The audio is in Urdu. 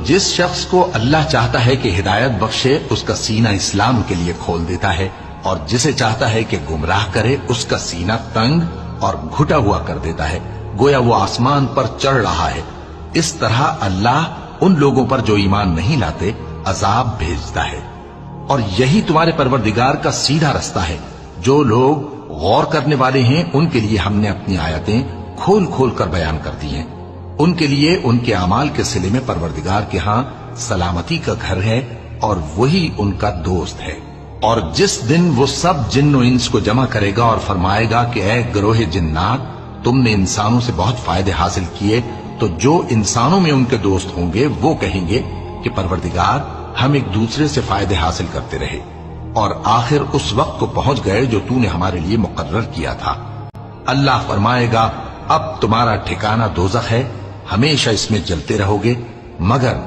جس شخص کو اللہ چاہتا ہے کہ ہدایت بخشے اس کا سینہ اسلام کے لیے کھول دیتا ہے، اور جسے چاہتا ہے کہ گمراہ کرے اس کا سینہ تنگ اور گھٹا ہوا کر دیتا ہے، گویا وہ آسمان پر چڑھ رہا ہے۔ اس طرح اللہ ان لوگوں پر جو ایمان نہیں لاتے عذاب بھیجتا ہے۔ اور یہی تمہارے پروردگار کا سیدھا رستہ ہے۔ جو لوگ غور کرنے والے ہیں ان کے لیے ہم نے اپنی آیتیں کھول کھول کر بیان کر دی ہیں۔ ان کے لیے ان کے اعمال کے صلے میں پروردگار کے ہاں سلامتی کا گھر ہے اور وہی ان کا دوست ہے۔ اور جس دن وہ سب جن و انس کو جمع کرے گا اور فرمائے گا کہ اے گروہ جنات، تم نے انسانوں سے بہت فائدے حاصل کیے، تو جو انسانوں میں ان کے دوست ہوں گے وہ کہیں گے کہ پروردگار ہم ایک دوسرے سے فائدے حاصل کرتے رہے، اور آخر اس وقت کو پہنچ گئے جو تو نے ہمارے لیے مقرر کیا تھا۔ اللہ فرمائے گا اب تمہارا ٹھکانہ دوزخ ہے، ہمیشہ اس میں جلتے رہو گے، مگر